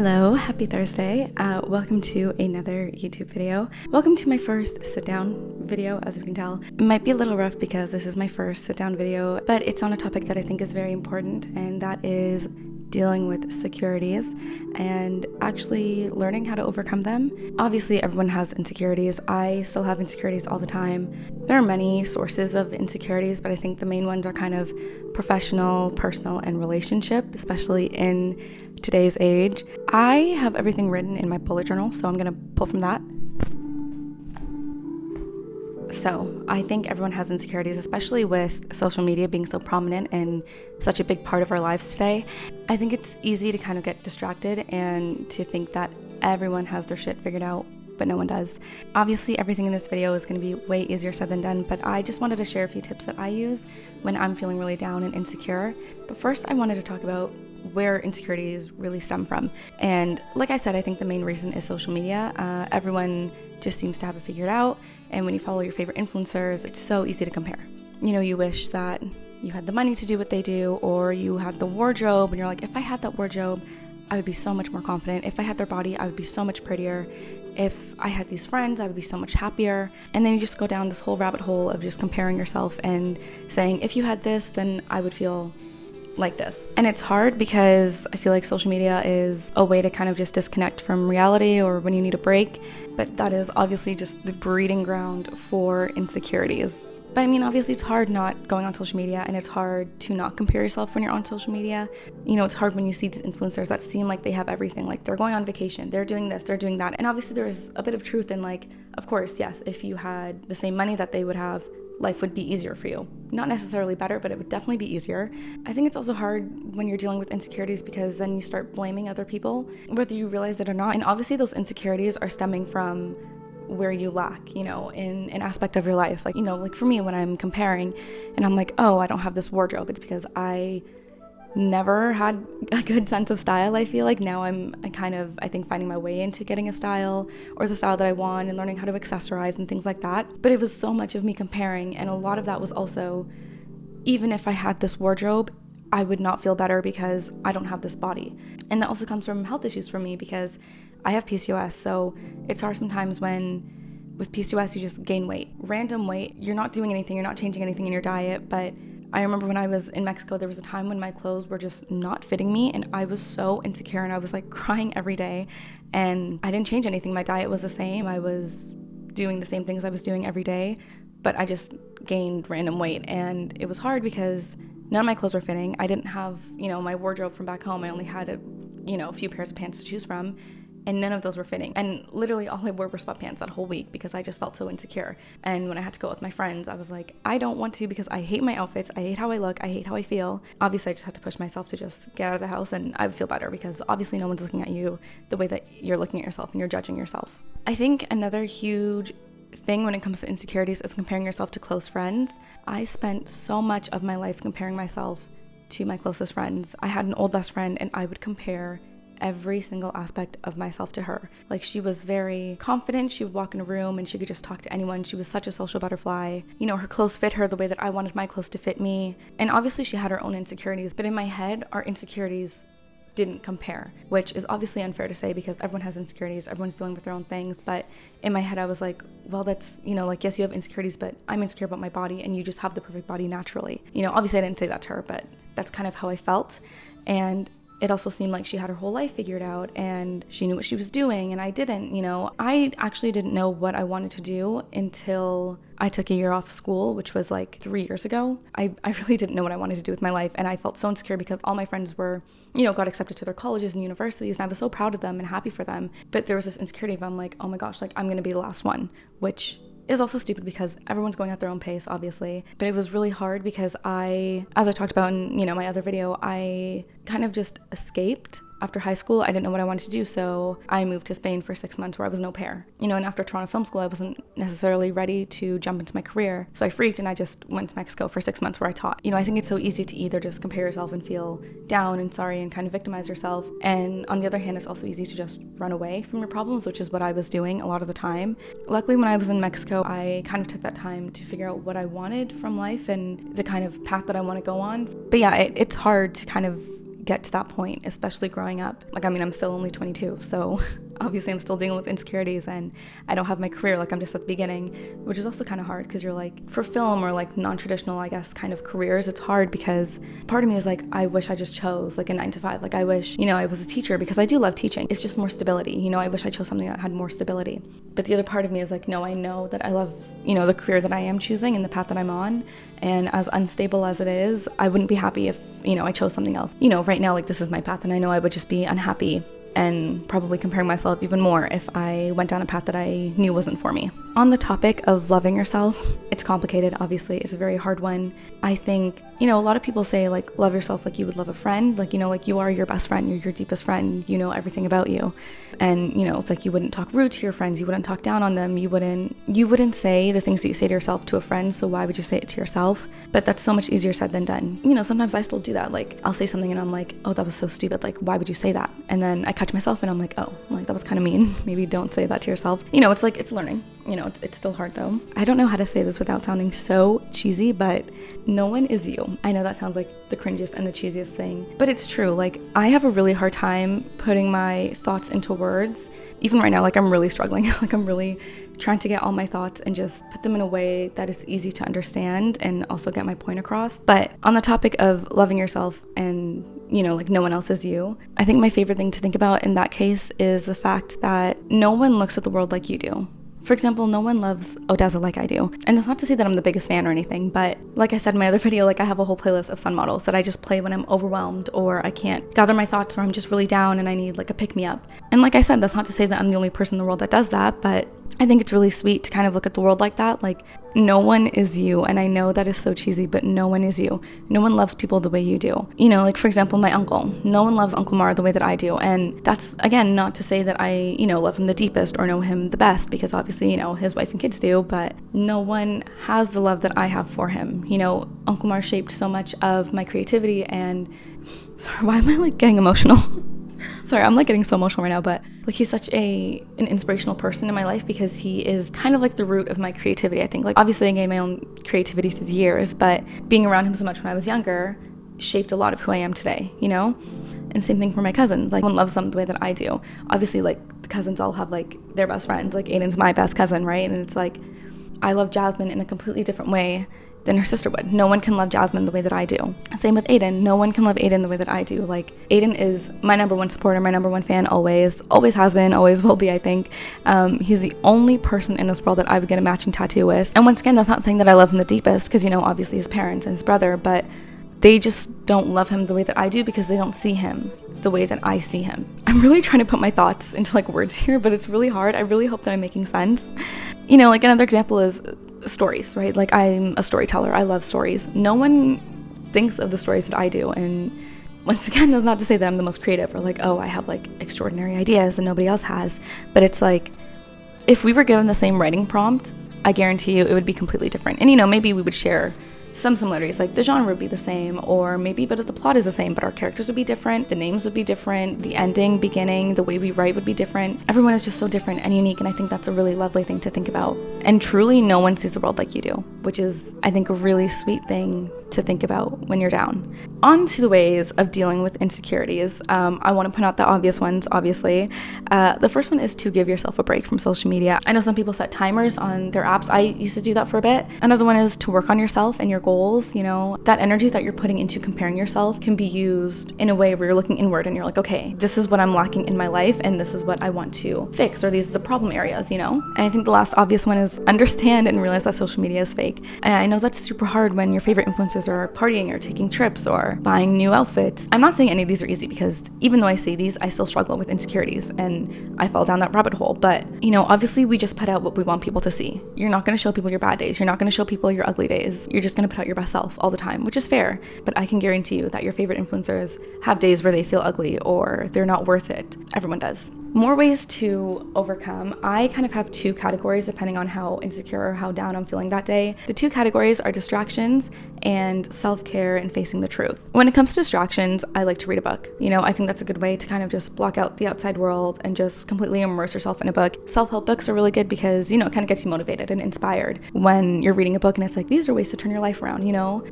Hello, happy Thursday. Welcome to another YouTube video. Welcome to my first sit-down video. As you can tell, it might be a little rough because this is my first sit-down video, but it's on a topic that I think is very important, and that is dealing with insecurities and actually learning how to overcome them. Obviously, everyone has insecurities. I still have insecurities all the time. There are many sources of insecurities, but I think the main ones are kind of professional, personal, and relationship, especially in today's age. I have everything written in my bullet journal, so I'm gonna pull from that. So I think everyone has insecurities, especially with social media being so prominent and such a big part of our lives today. I think it's easy to kind of get distracted and to think that everyone has their shit figured out, but no one does. Obviously, everything in this video is going to be way easier said than done, but I just wanted to share a few tips that I use when I'm feeling really down and insecure. But first, I wanted to talk about where insecurities really stem from. And like I said, I think the main reason is social media. Everyone just seems to have it figured out. And when you follow your favorite influencers, it's so easy to compare. You know, you wish that you had the money to do what they do, or you had the wardrobe, and you're like, if I had that wardrobe, I would be so much more confident. If I had their body, I would be so much prettier. If I had these friends, I would be so much happier. And then you just go down this whole rabbit hole of just comparing yourself and saying, if you had this, then I would feel like this. And it's hard because I feel like social media is a way to kind of just disconnect from reality or when you need a break, but that is obviously just the breeding ground for insecurities. But I mean, obviously it's hard not going on social media, and it's hard to not compare yourself when you're on social media. You know, it's hard when you see these influencers that seem like they have everything, like they're going on vacation, they're doing this, they're doing that. And obviously there's a bit of truth in, like, of course, yes, if you had the same money that they would have, life would be easier for you. Not necessarily better, but it would definitely be easier. I think it's also hard when you're dealing with insecurities because then you start blaming other people, whether you realize it or not. And obviously those insecurities are stemming from where you lack, you know, in an aspect of your life. Like, you know, like for me, when I'm comparing and I'm like, oh, I don't have this wardrobe, it's because I never had a good sense of style. I feel like now I'm kind of, I think, finding my way into getting a style or the style that I want and learning how to accessorize and things like that. But it was so much of me comparing, and a lot of that was also, even if I had this wardrobe, I would not feel better because I don't have this body. And that also comes from health issues for me because I have PCOS, so it's hard sometimes when with PCOS you just gain weight, random weight. You're not doing anything, you're not changing anything in your diet, but I remember when I was in Mexico, there was a time when my clothes were just not fitting me, and I was so insecure, and I was like crying every day, and I didn't change anything. My diet was the same. I was doing the same things I was doing every day, but I just gained random weight, and it was hard because none of my clothes were fitting. I didn't have, you know, my wardrobe from back home. I only had a few pairs of pants to choose from, and none of those were fitting. And literally all I wore were sweatpants that whole week because I just felt so insecure. And when I had to go out with my friends, I was like, I don't want to because I hate my outfits, I hate how I look, I hate how I feel. Obviously I just had to push myself to just get out of the house, and I would feel better because obviously no one's looking at you the way that you're looking at yourself and you're judging yourself. I think another huge thing when it comes to insecurities is comparing yourself to close friends. I spent so much of my life comparing myself to my closest friends. I had an old best friend, and I would compare every single aspect of myself to her. Like, she was very confident. She would walk in a room and she could just talk to anyone. She was such a social butterfly. You know, her clothes fit her the way that I wanted my clothes to fit me. And obviously she had her own insecurities, but in my head, our insecurities didn't compare, which is obviously unfair to say because everyone has insecurities, everyone's dealing with their own things. But in my head I was like, well, that's, you know, like, yes, you have insecurities, but I'm insecure about my body and you just have the perfect body naturally. You know, obviously I didn't say that to her, but that's kind of how I felt. And it also seemed like she had her whole life figured out and she knew what she was doing, and I didn't. You know, I actually didn't know what I wanted to do until I took a year off school, which was like 3 years ago. I really didn't know what I wanted to do with my life, and I felt so insecure because all my friends were, you know, got accepted to their colleges and universities, and I was so proud of them and happy for them. But there was this insecurity of, I'm like, oh my gosh, like, I'm gonna be the last one, which is also stupid because everyone's going at their own pace, obviously. But it was really hard because as I talked about in, you know, my other video, I kind of just escaped. After high school, I didn't know what I wanted to do, so I moved to Spain for 6 months where I was an au pair. You know, and after Toronto Film School, I wasn't necessarily ready to jump into my career. So I freaked and I just went to Mexico for 6 months where I taught. You know, I think it's so easy to either just compare yourself and feel down and sorry and kind of victimize yourself. And on the other hand, it's also easy to just run away from your problems, which is what I was doing a lot of the time. Luckily, when I was in Mexico, I kind of took that time to figure out what I wanted from life and the kind of path that I want to go on. But yeah, it's hard to kind of get to that point, especially growing up. Like, I mean, I'm still only 22, so obviously I'm still dealing with insecurities, and I don't have my career. Like, I'm just at the beginning, which is also kind of hard because you're like, for film or like non-traditional, I guess, kind of careers, it's hard because part of me is like, I wish I just chose like a 9 to 5. Like, I wish, I was a teacher because I do love teaching. It's just more stability. I wish I chose something that had more stability. But the other part of me is like, no, I know that I love, the career that I am choosing and the path that I'm on. And as unstable as it is, I wouldn't be happy if, I chose something else. Right now, like, this is my path, and I know I would just be unhappy and probably comparing myself even more if I went down a path that I knew wasn't for me. On the topic of loving yourself, it's complicated, obviously. It's a very hard one. I think, a lot of people say, like, love yourself like you would love a friend. Like, like you are your best friend, you're your deepest friend, you know everything about you. And, it's like you wouldn't talk rude to your friends, you wouldn't talk down on them, you wouldn't say the things that you say to yourself to a friend, so why would you say it to yourself? But that's so much easier said than done. Sometimes I still do that. Like, I'll say something and I'm like, oh, that was so stupid, like, why would you say that? And then I catch myself and I'm like, oh, like, that was kind of mean. Maybe don't say that to yourself. It's like, it's learning. It's still hard though. I don't know how to say this without sounding so cheesy, but no one is you. I know that sounds like the cringiest and the cheesiest thing, but it's true. Like, I have a really hard time putting my thoughts into words. Even right now, like, I'm really struggling. Like, I'm really trying to get all my thoughts and just put them in a way that it's easy to understand and also get my point across. But on the topic of loving yourself and, like, no one else is you, I think my favorite thing to think about in that case is the fact that no one looks at the world like you do. For example, no one loves Odessa like I do. And that's not to say that I'm the biggest fan or anything, but like I said in my other video, like, I have a whole playlist of sun models that I just play when I'm overwhelmed or I can't gather my thoughts or I'm just really down and I need like a pick-me-up. And like I said, that's not to say that I'm the only person in the world that does that, but I think it's really sweet to kind of look at the world like that. Like, no one is you. And I know that is so cheesy, but no one is you. No one loves people the way you do. Like, for example, my uncle. No one loves Uncle Mar the way that I do. And that's, again, not to say that I, love him the deepest or know him the best, because obviously, his wife and kids do, but no one has the love that I have for him. Uncle Mar shaped so much of my creativity and... Sorry, why am I, like, getting emotional? Sorry, I'm like getting so emotional right now, but like, he's such an inspirational person in my life because he is kind of like the root of my creativity. I think, like, obviously I gained my own creativity through the years, but being around him so much when I was younger shaped a lot of who I am today, And same thing for my cousins. Like, no one loves them the way that I do. Obviously, like, the cousins all have like their best friends. Like, Aiden's my best cousin, right? And it's like, I love Jasmine in a completely different way than her sister would. No one can love Jasmine the way that I do. Same with Aiden. No one can love Aiden the way that I do. Like, Aiden is my number one supporter, my number one fan, always has been, always will be, I think. He's the only person in this world that I would get a matching tattoo with. And once again, that's not saying that I love him the deepest, because, obviously his parents and his brother, but they just don't love him the way that I do because they don't see him the way that I see him. I'm really trying to put my thoughts into like words here, but it's really hard. I really hope that I'm making sense. Like, another example is stories, right? Like, I'm a storyteller. I love stories. No one thinks of the stories that I do. And once again, that's not to say that I'm the most creative or like, oh, I have like extraordinary ideas that nobody else has. But it's like, if we were given the same writing prompt, I guarantee you it would be completely different. And, maybe we would share some similarities, like the genre would be the same, or maybe, but the plot is the same, but our characters would be different, the names would be different, the ending, beginning, the way we write would be different. Everyone is just so different and unique, and I think that's a really lovely thing to think about. And truly, no one sees the world like you do, which is, I think, a really sweet thing to think about when you're down. On to the ways of dealing with insecurities. I want to point out the obvious ones, obviously. The first one is to give yourself a break from social media. I know some people set timers on their apps. I used to do that for a bit. Another one is to work on yourself and your goals. That energy that you're putting into comparing yourself can be used in a way where you're looking inward and you're like, okay, this is what I'm lacking in my life and this is what I want to fix, or these are the problem areas, And I think the last obvious one is understand and realize that social media is fake. And I know that's super hard when your favorite influencers are partying or taking trips or buying new outfits. I'm not saying any of these are easy, because even though I say these, I still struggle with insecurities and I fall down that rabbit hole. But, obviously we just put out what we want people to see. You're not going to show people your bad days. You're not going to show people your ugly days. You're just going to put out your best self all the time, which is fair. But I can guarantee you that your favorite influencers have days where they feel ugly or they're not worth it. Everyone does. More ways to overcome. I kind of have two categories depending on how insecure or how down I'm feeling that day. The two categories are distractions and self-care and facing the truth. When it comes to distractions, I like to read a book. I think that's a good way to kind of just block out the outside world and just completely immerse yourself in a book. Self-help books are really good because, it kind of gets you motivated and inspired when you're reading a book and it's like, these are ways to turn your life around,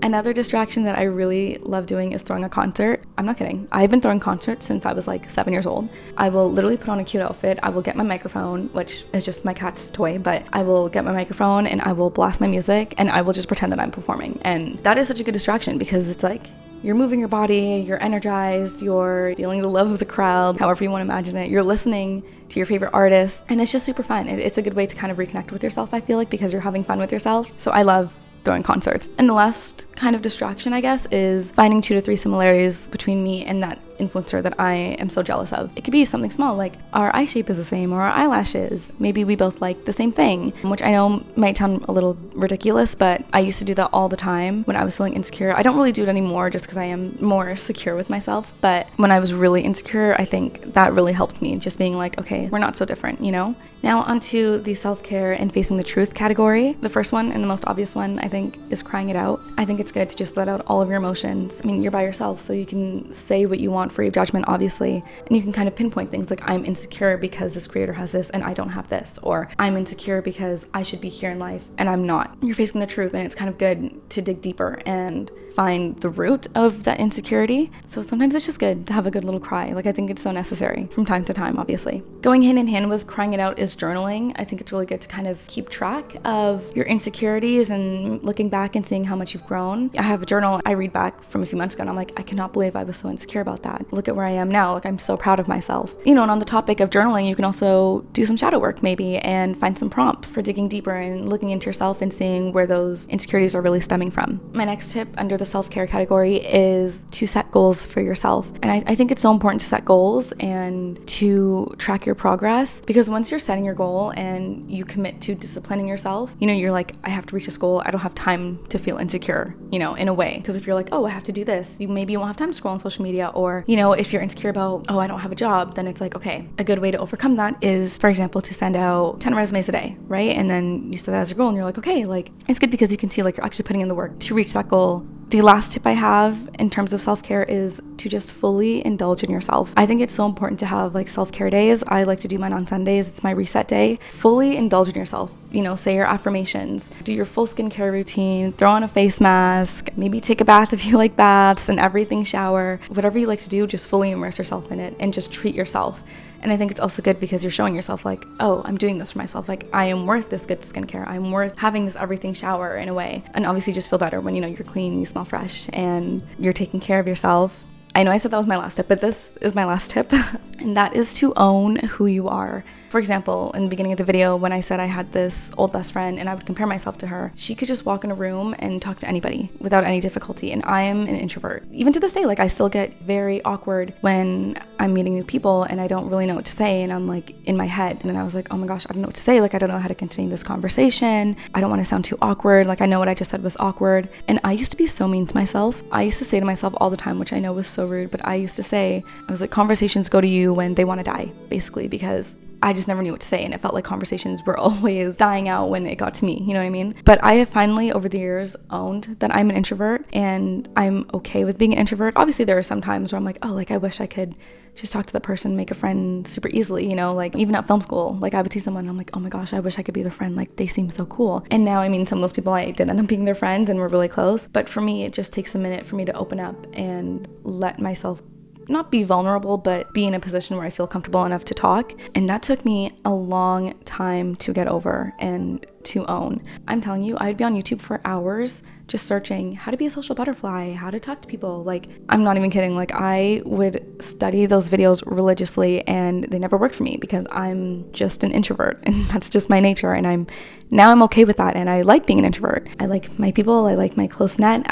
Another distraction that I really love doing is throwing a concert. I'm not kidding. I've been throwing concerts since I was like 7 years old. I will literally put on a cute outfit. I will get my microphone, which is just my cat's toy, but I will get my microphone and I will blast my music and I will just pretend that I'm performing. And that is such a good distraction because it's like, you're moving your body, you're energized, you're feeling the love of the crowd, however you want to imagine it. You're listening to your favorite artist, and it's just super fun. It's a good way to kind of reconnect with yourself, I feel like, because you're having fun with yourself. So I love throwing concerts. And the last kind of distraction, I guess, is finding 2 to 3 similarities between me and that influencer that I am so jealous of. It could be something small, like our eye shape is the same or our eyelashes. Maybe we both like the same thing, which I know might sound a little ridiculous, but I used to do that all the time when I was feeling insecure. I don't really do it anymore just because I am more secure with myself, but when I was really insecure, I think that really helped me, just being like, okay, we're not so different, Now onto the self-care and facing the truth category. The first one and the most obvious one, I think, is crying it out. I think it's good to just let out all of your emotions. I mean, you're by yourself, so you can say what you want free of judgment, obviously, and you can kind of pinpoint things like, I'm insecure because this creator has this and I don't have this, or I'm insecure because I should be here in life and I'm not. You're facing the truth, and it's kind of good to dig deeper and find the root of that insecurity. So sometimes it's just good to have a good little cry. I think it's so necessary from time to time, obviously. Going hand in hand with crying it out is journaling. I think it's really good to kind of keep track of your insecurities and looking back and seeing how much you've grown. I have a journal I read back from a few months ago and I'm like, I cannot believe I was so insecure about that. Look at where I am now. I'm so proud of myself. And on the topic of journaling, you can also do some shadow work maybe and find some prompts for digging deeper and looking into yourself and seeing where those insecurities are really stemming from. My next tip under the self-care category is to set goals for yourself. And I think it's so important to set goals and to track your progress, because once you're setting your goal and you commit to disciplining yourself, you're like, I have to reach this goal. I don't have time to feel insecure, in a way. Because if you're like, oh, I have to do this, you won't have time to scroll on social media. Or, if you're insecure about, oh, I don't have a job, then it's like, okay, a good way to overcome that is, for example, to send out 10 resumes a day, right? And then you set that as your goal and you're like, okay, it's good because you can see you're actually putting in the work to reach that goal. The last tip I have in terms of self-care is to just fully indulge in yourself. I think it's so important to have self-care days. I like to do mine on Sundays. It's my reset day. Fully indulge in yourself. Say your affirmations, do your full skincare routine, throw on a face mask, maybe take a bath if you like baths and everything, shower, whatever you like to do, just fully immerse yourself in it and just treat yourself. And I think it's also good because you're showing yourself oh, I'm doing this for myself. I am worth this good skincare. I'm worth having this everything shower in a way. And obviously you just feel better when, you're clean, you smell fresh, and you're taking care of yourself. I know I said that was my last tip, but this is my last tip. And that is to own who you are. For example, in the beginning of the video, when I said I had this old best friend and I would compare myself to her, she could just walk in a room and talk to anybody without any difficulty. And I am an introvert. Even to this day, I still get very awkward when I'm meeting new people and I don't really know what to say. And I'm in my head. And then I was like, oh my gosh, I don't know what to say. I don't know how to continue this conversation. I don't want to sound too awkward. I know what I just said was awkward. And I used to be so mean to myself. I used to say to myself all the time, which I know was so rude, but I used to say, I was like, conversations go to you when they want to die, basically, because I just never knew what to say, and it felt like conversations were always dying out when it got to me, you know what I mean? But I have finally, over the years, owned that I'm an introvert, and I'm okay with being an introvert. Obviously, there are some times where I'm like, oh, I wish I could just talk to the person, make a friend super easily, even at film school, I would see someone and I'm like, oh my gosh, I wish I could be their friend, they seem so cool. And now, some of those people I did end up being their friends and we're really close, but for me, it just takes a minute for me to open up and let myself not be vulnerable, but be in a position where I feel comfortable enough to talk. And that took me a long time to get over and to own. I'm telling you, I would be on YouTube for hours just searching how to be a social butterfly, how to talk to people. I'm not even kidding. I would study those videos religiously and they never worked for me because I'm just an introvert and that's just my nature. And I'm okay with that. And I like being an introvert. I like my people. I like my close net.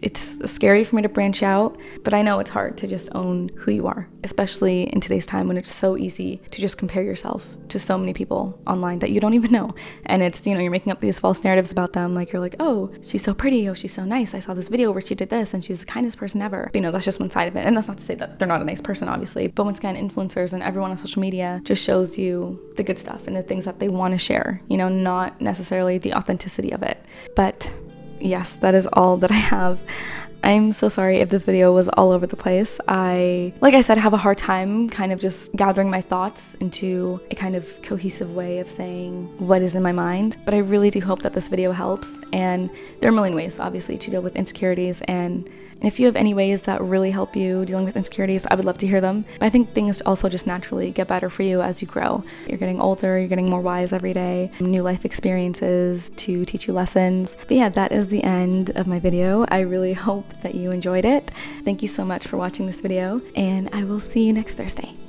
It's scary for me to branch out, but I know it's hard to just own who you are, especially in today's time when it's so easy to just compare yourself to so many people online that you don't even know. And it's, you're making up these false narratives about them. You're like, oh, she's so pretty, oh, she's so nice, I saw this video where she did this and she's the kindest person ever. But, you know, that's just one side of it. And that's not to say that they're not a nice person, obviously. But once again, influencers and everyone on social media just shows you the good stuff and the things that they want to share, you know, not necessarily the authenticity of it. But yes, that is all that I have. I'm so sorry if this video was all over the place. Like I said, have a hard time kind of just gathering my thoughts into a kind of cohesive way of saying what is in my mind. But I really do hope that this video helps. And there are a million ways, obviously, to deal with insecurities. And if you have any ways that really help you dealing with insecurities, I would love to hear them. But I think things also just naturally get better for you as you grow. You're getting older, you're getting more wise every day, new life experiences to teach you lessons. But yeah, that is the end of my video. I really hope that you enjoyed it. Thank you so much for watching this video, and I will see you next Thursday.